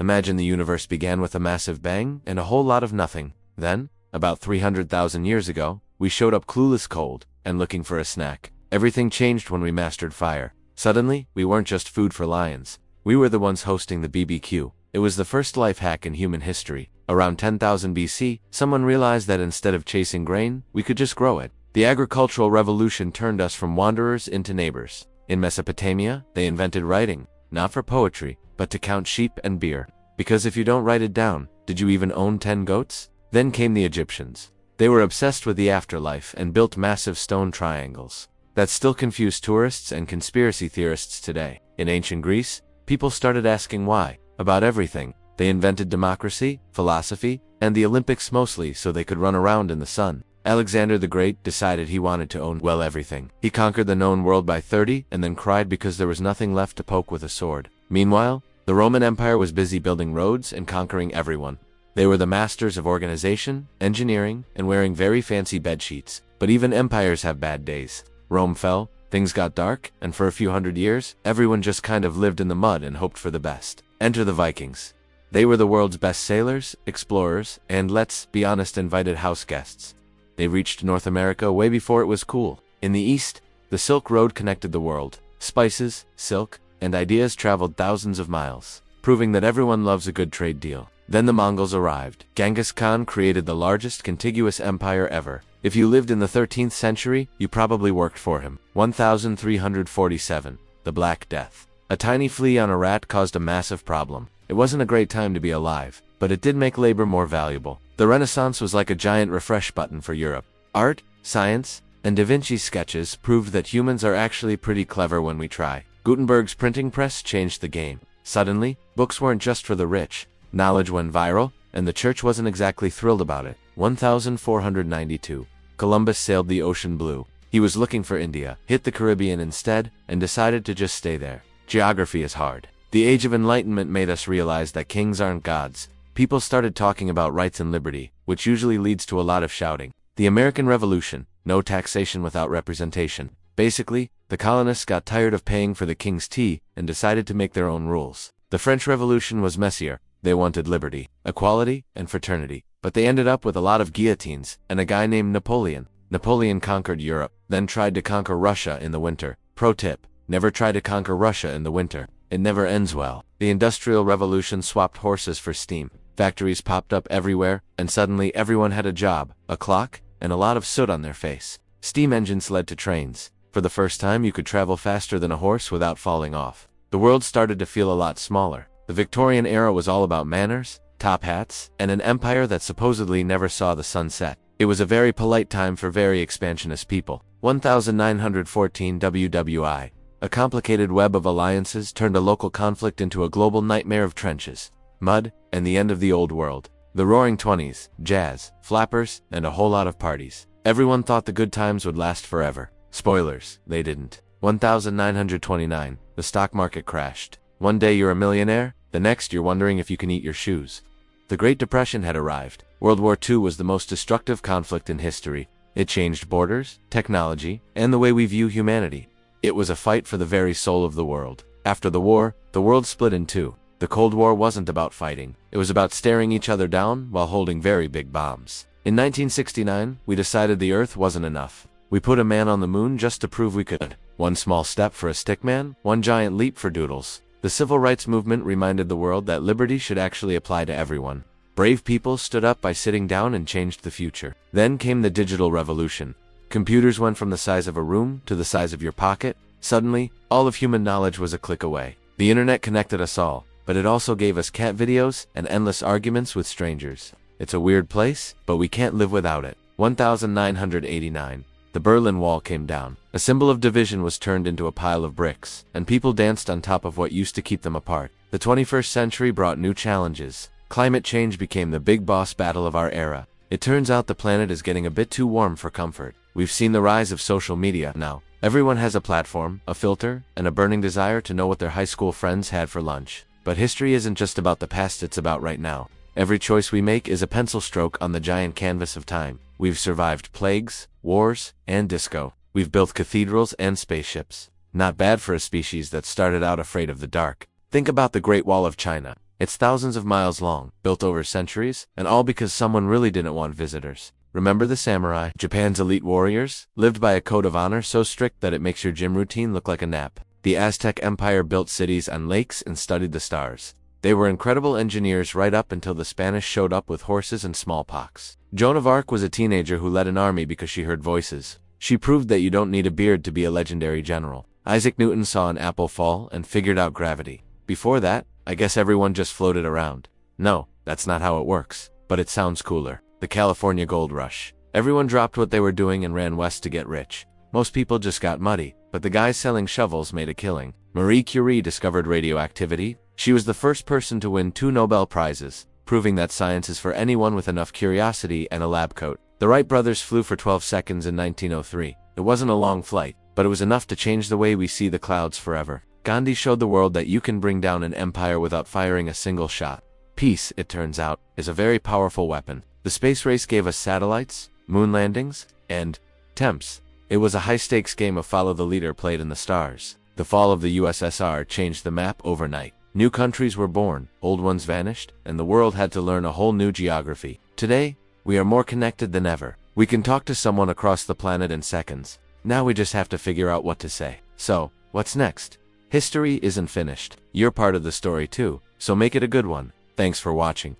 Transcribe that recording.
Imagine the universe began with a massive bang and a whole lot of nothing. Then, about 300,000 years ago, we showed up clueless, cold, and looking for a snack. Everything changed when we mastered fire. Suddenly, we weren't just food for lions. We were the ones hosting the BBQ. It was the first life hack in human history. Around 10,000 BC, someone realized that instead of chasing grain, we could just grow it. The agricultural revolution turned us from wanderers into neighbors. In Mesopotamia, they invented writing, not for poetry, but to count sheep and beer. Because if you don't write it down, did you even own 10 goats? Then came the Egyptians. They were obsessed with the afterlife and built massive stone triangles that still confuse tourists and conspiracy theorists today. In ancient Greece, people started asking why about everything. They invented democracy, philosophy, and the Olympics mostly so they could run around in the sun. Alexander the Great decided he wanted to own, well, everything. He conquered the known world by 30 and then cried because there was nothing left to poke with a sword. Meanwhile, the Roman Empire was busy building roads and conquering everyone. They were the masters of organization, engineering, and wearing very fancy bedsheets. But even empires have bad days. Rome fell, things got dark, and for a few hundred years, everyone just kind of lived in the mud and hoped for the best. Enter the Vikings. They were the world's best sailors, explorers, and, let's be honest, invited house guests. They reached North America way before it was cool. In the East, the Silk Road connected the world. Spices, silk, and ideas traveled thousands of miles, proving that everyone loves a good trade deal. Then the Mongols arrived. Genghis Khan created the largest contiguous empire ever. If you lived in the 13th century, you probably worked for him. 1347. The Black Death. A tiny flea on a rat caused a massive problem. It wasn't a great time to be alive, but it did make labor more valuable. The Renaissance was like a giant refresh button for Europe. Art, science, and Da Vinci's sketches proved that humans are actually pretty clever when we try. Gutenberg's printing press changed the game. Suddenly, books weren't just for the rich. Knowledge went viral, and the church wasn't exactly thrilled about it. 1492. Columbus sailed the ocean blue. He was looking for India, hit the Caribbean instead, and decided to just stay there. Geography is hard. The Age of Enlightenment made us realize that kings aren't gods. People started talking about rights and liberty, which usually leads to a lot of shouting. The American Revolution, no taxation without representation. Basically, the colonists got tired of paying for the king's tea and decided to make their own rules. The French Revolution was messier. They wanted liberty, equality, and fraternity. But they ended up with a lot of guillotines and a guy named Napoleon. Napoleon conquered Europe, then tried to conquer Russia in the winter. Pro tip: never try to conquer Russia in the winter. It never ends well. The Industrial Revolution swapped horses for steam. Factories popped up everywhere, and suddenly everyone had a job, a clock, and a lot of soot on their face. Steam engines led to trains. For the first time, you could travel faster than a horse without falling off. The world started to feel a lot smaller. The Victorian era was all about manners, top hats, and an empire that supposedly never saw the sun set. It was a very polite time for very expansionist people. 1914 WWI. A complicated web of alliances turned a local conflict into a global nightmare of trenches, mud, and the end of the old world. The Roaring Twenties, jazz, flappers, and a whole lot of parties. Everyone thought the good times would last forever. Spoilers, they didn't. 1929. The stock market crashed. One day you're a millionaire, the next you're wondering if you can eat your shoes. The Great Depression had arrived. World War II was the most destructive conflict in history. It changed borders, technology, and the way we view humanity. It was a fight for the very soul of the world. After the war, the world split in two. The Cold War wasn't about fighting. It was about staring each other down while holding very big bombs. In 1969, we decided the Earth wasn't enough. We put a man on the moon just to prove we could. One small step for a stickman, one giant leap for doodles. The civil rights movement reminded the world that liberty should actually apply to everyone. Brave people stood up by sitting down and changed the future. Then came the digital revolution. Computers went from the size of a room to the size of your pocket. Suddenly, all of human knowledge was a click away. The internet connected us all, but it also gave us cat videos and endless arguments with strangers. It's a weird place, but we can't live without it. 1989. The Berlin Wall came down. A symbol of division was turned into a pile of bricks, and people danced on top of what used to keep them apart. The 21st century brought new challenges. Climate change became the big boss battle of our era. It turns out the planet is getting a bit too warm for comfort. We've seen the rise of social media now. Everyone has a platform, a filter, and a burning desire to know what their high school friends had for lunch. But history isn't just about the past, it's about right now. Every choice we make is a pencil stroke on the giant canvas of time. We've survived plagues, wars, and disco. We've built cathedrals and spaceships. Not bad for a species that started out afraid of the dark. Think about the Great Wall of China. It's thousands of miles long, built over centuries, and all because someone really didn't want visitors. Remember the samurai, Japan's elite warriors? Lived by a code of honor so strict that it makes your gym routine look like a nap. The Aztec Empire built cities on lakes and studied the stars. They were incredible engineers right up until the Spanish showed up with horses and smallpox. Joan of Arc was a teenager who led an army because she heard voices. She proved that you don't need a beard to be a legendary general. Isaac Newton saw an apple fall and figured out gravity. Before that, I guess everyone just floated around. No, that's not how it works, but it sounds cooler. The California Gold Rush. Everyone dropped what they were doing and ran west to get rich. Most people just got muddy, but the guys selling shovels made a killing. Marie Curie discovered radioactivity. She was the first person to win 2 Nobel Prizes, proving that science is for anyone with enough curiosity and a lab coat. The Wright brothers flew for 12 seconds in 1903. It wasn't a long flight, but it was enough to change the way we see the clouds forever. Gandhi showed the world that you can bring down an empire without firing a single shot. Peace, it turns out, is a very powerful weapon. The space race gave us satellites, moon landings, and temps. It was a high-stakes game of follow the leader played in the stars. The fall of the USSR changed the map overnight. New countries were born, old ones vanished, and the world had to learn a whole new geography. Today, we are more connected than ever. We can talk to someone across the planet in seconds. Now we just have to figure out what to say. So, what's next? History isn't finished. You're part of the story too, so make it a good one. Thanks for watching.